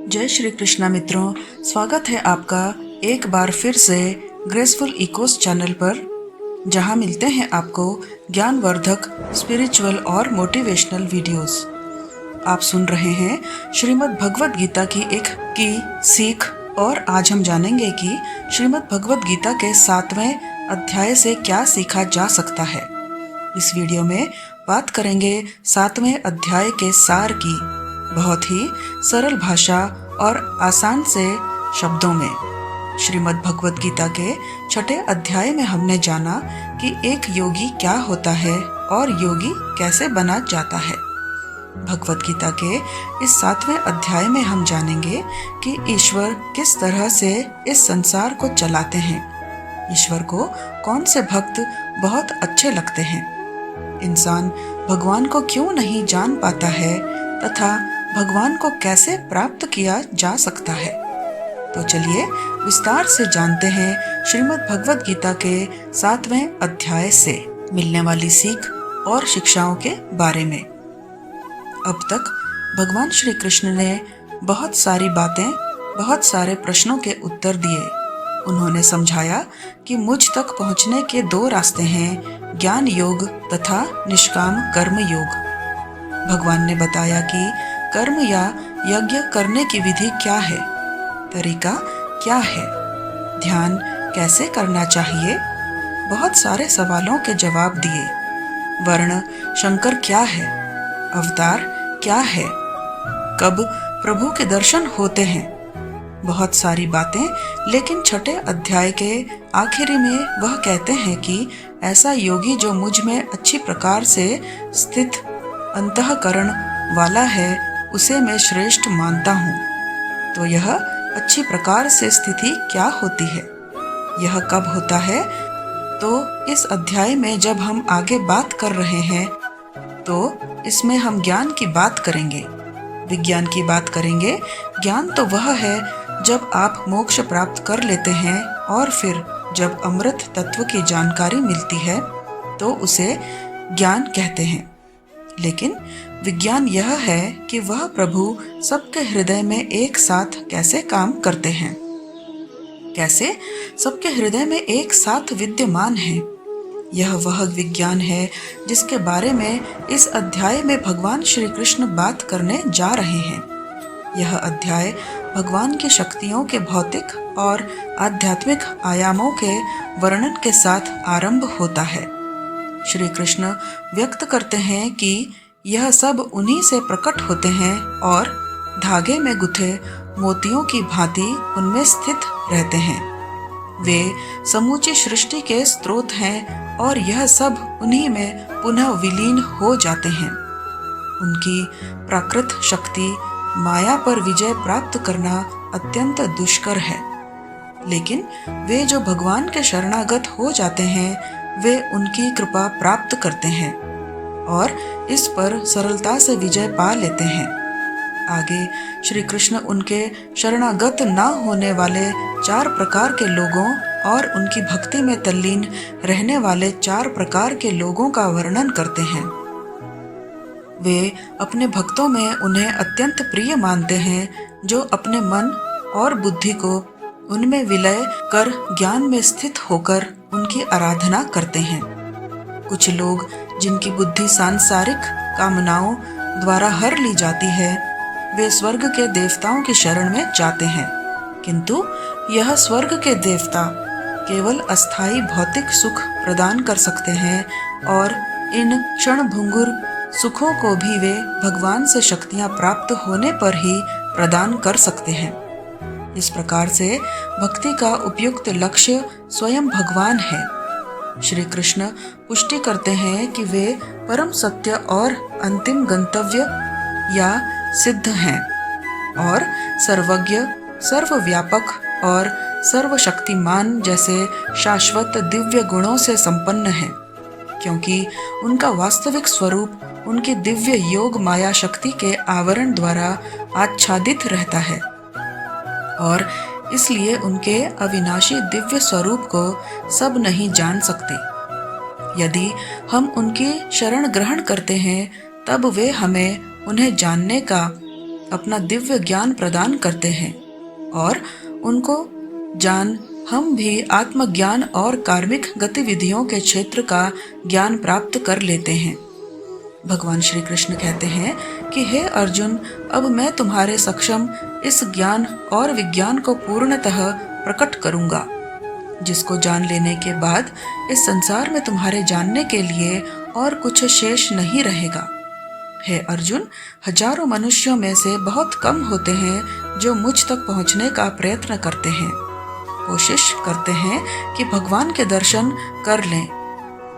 जय श्री कृष्णा मित्रों, स्वागत है आपका एक बार फिर से ग्रेसफुल इकोस चैनल पर, जहां मिलते हैं आपको ज्ञानवर्धक, स्पिरिचुअल और मोटिवेशनल वीडियोस। आप सुन रहे हैं श्रीमद् भगवद गीता की एक की सीख, और आज हम जानेंगे कि श्रीमद् भगवद गीता के 7वें अध्याय से क्या सीखा जा सकता है। इस वीडियो में बात करेंगे 7वें अध्याय के सार की, बहुत ही सरल भाषा और आसान से शब्दों में। श्रीमद् भगवद गीता के 6ठे अध्याय में हमने जाना कि एक योगी क्या होता है और योगी कैसे बना जाता है। भगवद गीता के इस 7वें अध्याय में हम जानेंगे कि ईश्वर किस तरह से इस संसार को चलाते हैं, ईश्वर को कौन से भक्त बहुत अच्छे लगते हैं, इंसान भगवान को क्यों नहीं जान पाता है तथा भगवान को कैसे प्राप्त किया जा सकता है। तो चलिए विस्तार से जानते हैं श्रीमद् भगवद गीता के 7वें अध्याय से मिलने वाली सीख और शिक्षाओं के बारे में। अब तक भगवान श्री कृष्ण ने बहुत सारी बातें, बहुत सारे प्रश्नों के उत्तर दिए। उन्होंने समझाया कि मुझ तक पहुंचने के 2 रास्ते हैं, ज्ञान योग तथा निष्काम कर्म योग। भगवान ने बताया कि कर्म या यज्ञ करने की विधि क्या है, तरीका क्या है, ध्यान कैसे करना चाहिए, बहुत सारे सवालों के जवाब दिए। वर्ण शंकर क्या है, अवतार क्या है, कब प्रभु के दर्शन होते हैं, बहुत सारी बातें। लेकिन 6ठे अध्याय के आखिरी में वह कहते हैं कि ऐसा योगी जो मुझ में अच्छी प्रकार से स्थित अंतःकरण वाला है, उसे मैं श्रेष्ठ मानता हूँ। तो यह अच्छी प्रकार से स्थिति क्या होती है, यह कब होता है? तो इस अध्याय में जब हम आगे बात कर रहे हैं तो इसमें हम ज्ञान की बात करेंगे, विज्ञान की बात करेंगे। ज्ञान तो वह है जब आप मोक्ष प्राप्त कर लेते हैं और फिर जब अमृत तत्व की जानकारी मिलती है तो उसे ज्ञान कहते हैं। लेकिन विज्ञान यह है कि वह प्रभु सबके हृदय में एक साथ कैसे काम करते हैं, कैसे सबके हृदय में एक साथ विद्यमान है। यह वह विज्ञान है जिसके बारे में इस अध्याय में भगवान श्री कृष्ण बात करने जा रहे हैं। यह अध्याय भगवान की शक्तियों के भौतिक और आध्यात्मिक आयामों के वर्णन के साथ आरंभ होता है। श्री कृष्ण व्यक्त करते हैं कि यह सब उन्हीं से प्रकट होते हैं और धागे में गुथे मोतियों की भांति उनमें स्थित रहते हैं। वे समूची सृष्टि के स्रोत हैं और यह सब उन्हीं में पुनः विलीन हो जाते हैं। उनकी प्राकृत शक्ति माया पर विजय प्राप्त करना अत्यंत दुष्कर है, लेकिन वे जो भगवान के शरणागत हो जाते हैं वे उनकी कृपा प्राप्त करते हैं और इस पर सरलता से विजय पा लेते हैं। आगे श्री कृष्ण उनके शरणागत न होने वाले 4 प्रकार के लोगों और उनकी भक्ति में तल्लीन रहने वाले 4 प्रकार के लोगों का वर्णन करते हैं। वे अपने भक्तों में उन्हें अत्यंत प्रिय मानते हैं, जो अपने मन और बुद्धि को उनमें विलय कर ज्ञान में स्थित होकर उनकी आराधना करते हैं। कुछ लोग जिनकी बुद्धि सांसारिक कामनाओं द्वारा हर ली जाती है, वे स्वर्ग के देवताओं की शरण में जाते हैं, किंतु यह स्वर्ग के देवता केवल अस्थायी भौतिक सुख प्रदान कर सकते हैं और इन क्षणभंगुर सुखों को भी वे भगवान से शक्तियां प्राप्त होने पर ही प्रदान कर सकते हैं। इस प्रकार से भक्ति का उपयुक्त लक्ष्य स्वयं भगवान है। श्री कृष्ण पुष्टि करते हैं कि वे परम सत्य और अंतिम गंतव्य या सिद्ध हैं और सर्वज्ञ, सर्वव्यापक और सर्वशक्तिमान जैसे शाश्वत दिव्य गुणों से संपन्न हैं, क्योंकि उनका वास्तविक स्वरूप उनकी दिव्य योग माया शक्ति के आवरण द्वारा आच्छादित रहता है और इसलिए उनके अविनाशी दिव्य स्वरूप को सब नहीं जान सकते। यदि हम उनकी शरण ग्रहण करते हैं तब वे हमें उन्हें जानने का अपना दिव्य ज्ञान प्रदान करते हैं और उनको जान हम भी आत्मज्ञान और कार्मिक गतिविधियों के क्षेत्र का ज्ञान प्राप्त कर लेते हैं। भगवान श्री कृष्ण कहते हैं कि हे अर्जुन, अब मैं तुम्हारे समक्ष इस ज्ञान और विज्ञान को पूर्णतः प्रकट करूंगा, जिसको जान लेने के बाद इस संसार में तुम्हारे जानने के लिए और कुछ शेष नहीं रहेगा। हे अर्जुन, हजारों मनुष्यों में से बहुत कम होते हैं जो मुझ तक पहुंचने का प्रयत्न करते हैं, कोशिश करते हैं कि भगवान के दर्शन कर लें।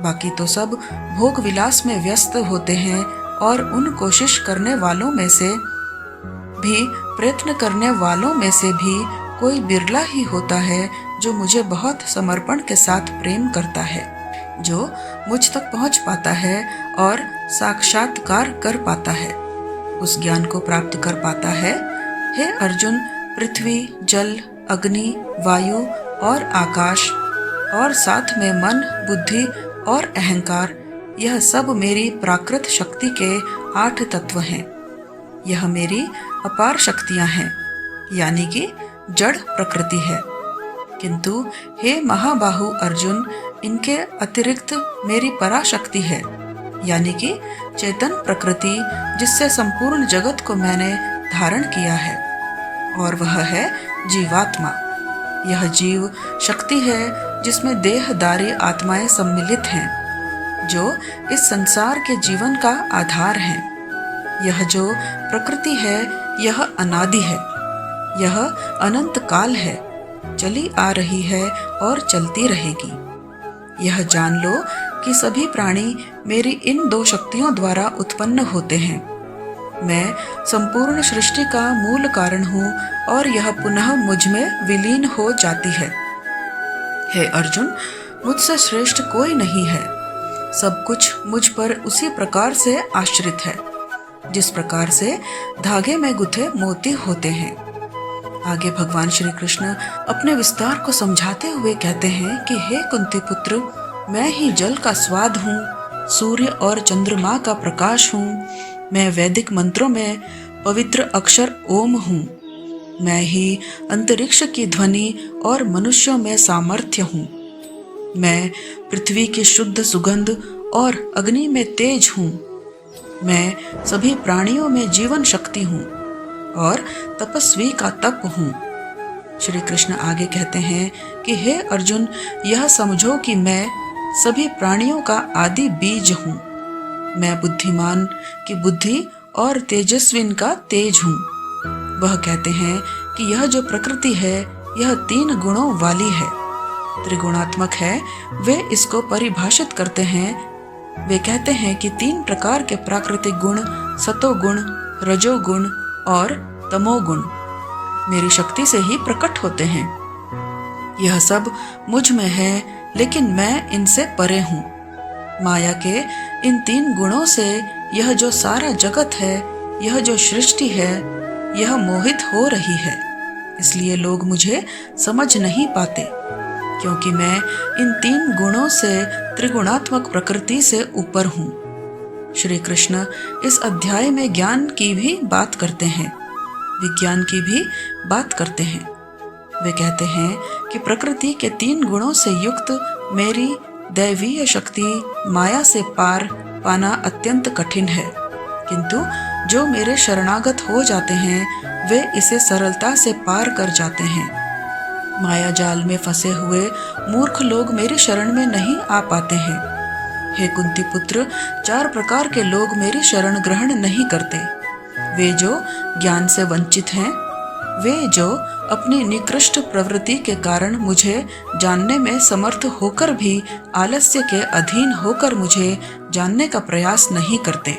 बाकी तो सब भोग विलास में व्यस्त होते हैं और उन कोशिश करने वालों में से भी, प्रयत्न करने वालों में से भी कोई बिरला ही होता है जो मुझे बहुत समर्पण के साथ प्रेम करता है, जो मुझ तक पहुंच पाता है और साक्षात्कार कर पाता है, उस ज्ञान को प्राप्त कर पाता है। हे अर्जुन, पृथ्वी, जल, अग्नि, वायु और आकाश और साथ में मन, बुद्धि और अहंकार, यह सब मेरी प्राकृत शक्ति के 8 तत्व हैं। यह मेरी अपार शक्तियां हैं, यानी कि जड़ प्रकृति है। किंतु हे महाबाहु अर्जुन, इनके अतिरिक्त मेरी पराशक्ति है, यानी कि चेतन प्रकृति, जिससे संपूर्ण जगत को मैंने धारण किया है, और वह है जीवात्मा। यह जीव शक्ति है जिसमें देहधारी आत्माएं सम्मिलित हैं, जो इस संसार के जीवन का आधार हैं। यह जो प्रकृति है, यह अनादि है, यह अनंत काल है, चली आ रही है और चलती रहेगी। यह जान लो कि सभी प्राणी मेरी इन 2 शक्तियों द्वारा उत्पन्न होते हैं। मैं संपूर्ण सृष्टि का मूल कारण हूँ और यह पुनः मुझ में विलीन हो जाती है। हे अर्जुन, मुझसे श्रेष्ठ कोई नहीं है। सब कुछ मुझ पर उसी प्रकार से आश्रित है जिस प्रकार से धागे में गुथे मोती होते हैं। आगे भगवान श्री कृष्ण अपने विस्तार को समझाते हुए कहते हैं कि हे कुंती पुत्र, मैं ही जल का स्वाद हूँ, सूर्य और चंद्रमा का प्रकाश हूँ, मैं वैदिक मंत्रों में पवित्र अक्षर ओम हूँ, मैं ही अंतरिक्ष की ध्वनि और मनुष्यों में सामर्थ्य हूँ, मैं पृथ्वी की शुद्ध सुगंध और अग्नि में तेज हूँ, मैं सभी प्राणियों में जीवन शक्ति हूँ और तपस्वी का तप हूँ। श्री कृष्ण आगे कहते हैं कि हे अर्जुन, यह समझो कि मैं सभी प्राणियों का आदि बीज हूँ, मैं बुद्धिमान की बुद्धि और तेजस्विन का तेज हूँ। वह कहते हैं कि यह जो प्रकृति है, यह 3 गुणों वाली है, त्रिगुणात्मक है। वे इसको परिभाषित करते हैं। वे कहते हैं कि 3 प्रकार के प्राकृतिक गुण, सतोगुण, रजोगुण और तमोगुण, मेरी शक्ति से ही प्रकट होते हैं। यह सब मुझ में है, लेकिन मैं इनसे परे हूँ। माया के इन 3 गुणों से यह जो सारा जगत है, यह जो सृष्टि है, यह मोहित हो रही है। इसलिए लोग मुझे समझ नहीं पाते, क्योंकि मैं इन 3 गुणों से त्रिगुणात्मक प्रकृति से ऊपर हूँ। श्री कृष्ण इस अध्याय में ज्ञान की भी बात करते हैं, विज्ञान की भी बात करते हैं। वे कहते हैं कि प्रकृति के 3 गुणों से युक्त मेरी दैवीय शक्ति माया से पार पाना अत्यंत कठिन है, किंतु जो मेरे शरणागत हो जाते हैं वे इसे सरलता से पार कर जाते हैं। माया जाल में फंसे हुए मूर्ख लोग मेरी शरण में नहीं आ पाते हैं। हे कुंती पुत्र, 4 प्रकार के लोग मेरी शरण ग्रहण नहीं करते। वे जो ज्ञान से वंचित हैं, वे जो अपनी निकृष्ट प्रवृत्ति के कारण मुझे जानने में समर्थ होकर भी आलस्य के अधीन होकर मुझे जानने का प्रयास नहीं करते।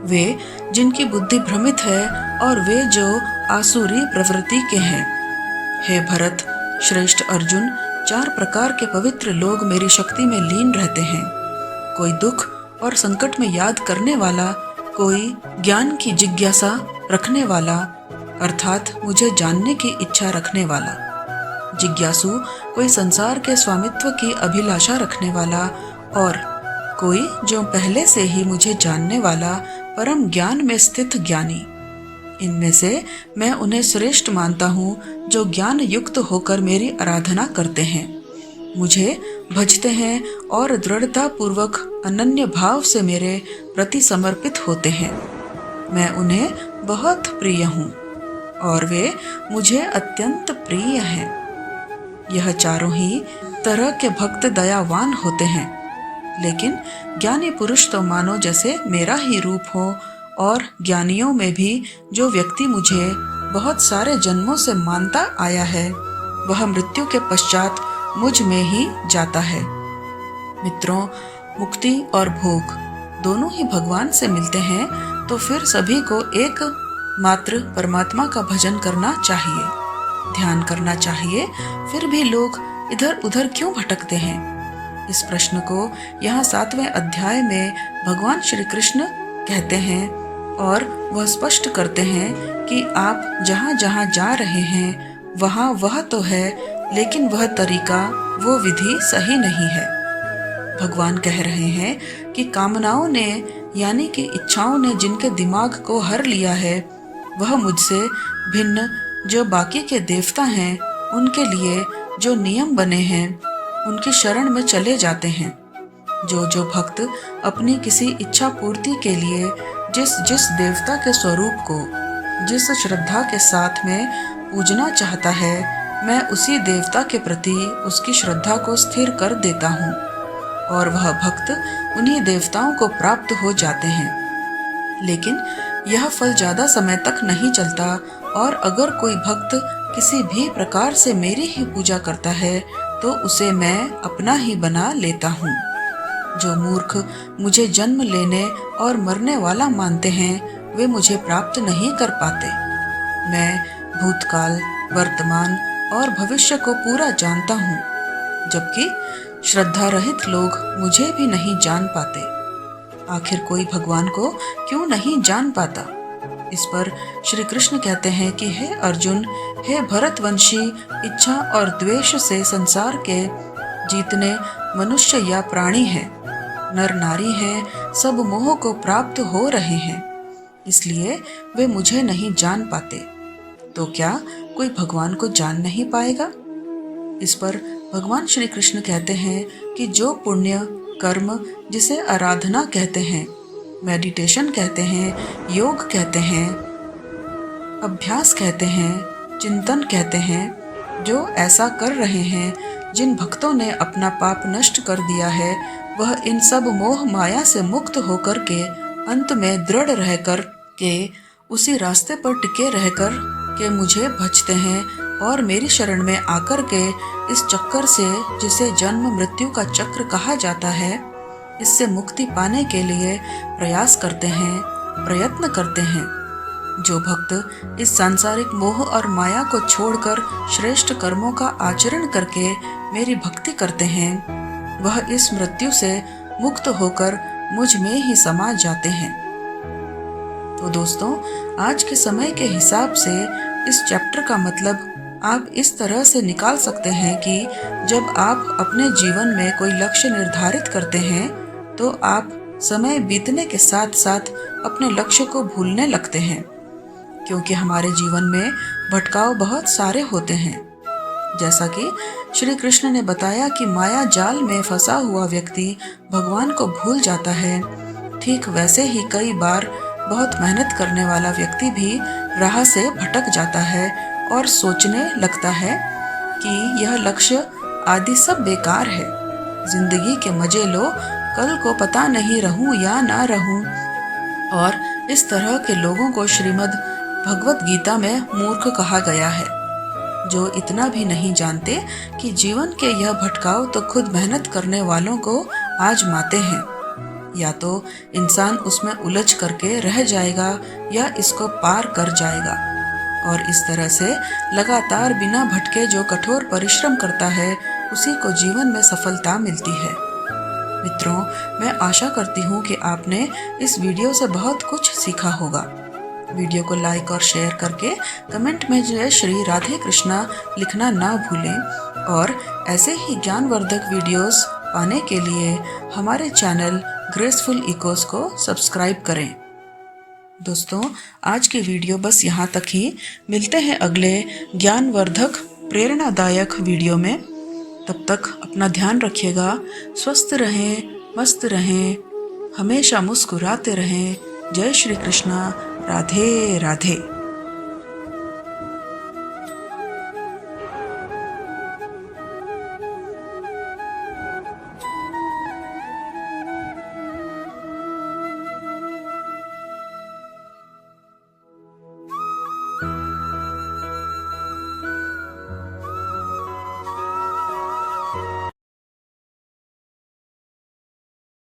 वे जिनकी बुद्धि भ्रमित है और वे जो आसुरी प्रवृत्ति के हैं। हे भरत श्रेष्ठ अर्जुन, 4 प्रकार के पवित्र लोग मेरी शक्ति में लीन रहते हैं। कोई दुख और संकट में याद करने वाला, कोई ज्ञान की जिज्ञासा रखने वाला, अर्थात मुझे जानने की इच्छा रखने वाला। जिज्ञासु कोई संसार के स्वामित्व की अभिलाषा रखने वाला, और कोई जो पहले से ही मुझे जानने वाला परम ज्ञान में स्थित ज्ञानी। इनमें से मैं उन्हें श्रेष्ठ मानता हूँ जो ज्ञान युक्त होकर मेरी आराधना करते हैं, मुझे भजते हैं और दृढ़ता पूर्वक अनन्य भाव से मेरे प्रति समर्पित होते हैं। मैं उन्हें बहुत प्रिय हूँ और वे मुझे अत्यंत प्रिय हैं। यह चारों ही तरह के भक्त दयावान होते हैं, लेकिन ज्ञानी पुरुष तो मानो जैसे मेरा ही रूप हो, और ज्ञानियों में भी जो व्यक्ति मुझे बहुत सारे जन्मों से मानता आया है, वह मृत्यु के पश्चात मुझ में ही जाता है। मित्रों, मुक्ति और भोग दोनों ही भगवान से मिलते हैं, तो फिर सभी को एक मात्र परमात्मा का भजन करना चाहिए, ध्यान करना चाहिए। फिर भी लोग इधर उधर क्यों भटकते हैं? इस प्रश्न को यहाँ 7वें अध्याय में भगवान श्री कृष्ण कहते हैं, और वह स्पष्ट करते हैं कि आप जहाँ जहाँ जा रहे हैं वहाँ वह तो है, लेकिन वह तरीका, वो विधि सही नहीं है। भगवान कह रहे हैं कि कामनाओं ने, यानी कि इच्छाओं ने जिनके दिमाग को हर लिया है, वह मुझसे भिन्न जो बाकी के देवता हैं, उनके लिए जो नियम बने हैं, उनकी शरण में चले जाते हैं। जो भक्त अपनी किसी इच्छा पूर्ति के लिए जिस देवता के स्वरूप को जिस श्रद्धा के साथ में पूजना चाहता है, मैं उसी देवता के प्रति उसकी श्रद्धा को स्थिर कर देता हूँ, और वह भक्त उन्हीं देवताओं को प्राप्त हो जाते हैं। लेकिन यह फल ज्यादा समय तक नहीं चलता, और अगर कोई भक्त किसी भी प्रकार से मेरी ही पूजा करता है, तो उसे मैं अपना ही बना लेता हूँ। जो मूर्ख मुझे जन्म लेने और मरने वाला मानते हैं, वे मुझे प्राप्त नहीं कर पाते। मैं भूतकाल, वर्तमान और भविष्य को पूरा जानता हूँ, जबकि श्रद्धा रहित लोग मुझे भी नहीं जान पाते। आखिर कोई भगवान को क्यों नहीं जान पाता? इस पर श्री कृष्ण कहते हैं कि हे अर्जुन, हे भरतवंशी, इच्छा और द्वेष से संसार के जीतने मनुष्य या प्राणी हैं, नर नारी हैं, सब मोह को प्राप्त हो रहे हैं, इसलिए वे मुझे नहीं जान पाते। तो क्या कोई भगवान को जान नहीं पाएगा? इस पर भगवान श्री कृष्ण कहते हैं कि जो पुण्य कर्म, जिसे आराधना कहते हैं, मेडिटेशन कहते हैं, योग कहते हैं, अभ्यास कहते हैं, चिंतन कहते हैं, जो ऐसा कर रहे हैं, जिन भक्तों ने अपना पाप नष्ट कर दिया है, वह इन सब मोह माया से मुक्त होकर के अंत में दृढ़ रहकर के उसी रास्ते पर टिके रहकर के मुझे भजते हैं, और मेरी शरण में आकर के इस चक्कर से, जिसे जन्म मृत्यु का चक्र कहा जाता है, इससे मुक्ति पाने के लिए प्रयास करते हैं, प्रयत्न करते हैं। जो भक्त इस सांसारिक मोह और माया को छोड़कर श्रेष्ठ कर्मों का आचरण करके मेरी भक्ति करते हैं, वह इस मृत्यु से मुक्त होकर मुझ में ही समा जाते हैं। तो दोस्तों, आज के समय के हिसाब से इस चैप्टर का मतलब आप इस तरह से निकाल सकते हैं कि जब आप अपने जीवन में कोई लक्ष्य निर्धारित करते हैं, तो आप समय बीतने के साथ साथ अपने लक्ष्य को भूलने लगते हैं, क्योंकि हमारे जीवन में भटकाव बहुत सारे होते हैं। जैसा कि श्री कृष्ण ने बताया कि माया जाल में फंसा हुआ व्यक्ति भगवान को भूल जाता है, ठीक वैसे ही कई बार बहुत मेहनत करने वाला व्यक्ति भी राह से भटक जाता है और सोचने लगता है कि यह लक्ष्य आदि सब बेकार है, जिंदगी के मजे लो, कल को पता नहीं रहूं या ना रहूं। और इस तरह के लोगों को श्रीमद् भगवत गीता में मूर्ख कहा गया है, जो इतना भी नहीं जानते कि जीवन के यह भटकाव तो खुद मेहनत करने वालों को आजमाते हैं। या तो इंसान उसमें उलझ करके रह जाएगा या इसको पार कर जाएगा, और इस तरह से लगातार बिना भटके जो कठोर परिश्रम करता है, उसी को जीवन में सफलता मिलती है। मित्रों, मैं आशा करती हूँ कि आपने इस वीडियो से बहुत कुछ सीखा होगा। वीडियो को लाइक और शेयर करके कमेंट में जय श्री राधे कृष्णा लिखना ना भूलें, और ऐसे ही ज्ञानवर्धक वीडियोस पाने के लिए हमारे चैनल ग्रेसफुल इकोस को सब्सक्राइब करें। दोस्तों, आज की वीडियो बस यहाँ तक ही। मिलते हैं अगले ज्ञानवर्धक प्रेरणादायक वीडियो में। तब तक अपना ध्यान रखिएगा। स्वस्थ रहें, मस्त रहें, हमेशा मुस्कुराते रहें। जय श्री कृष्णा। राधे राधे।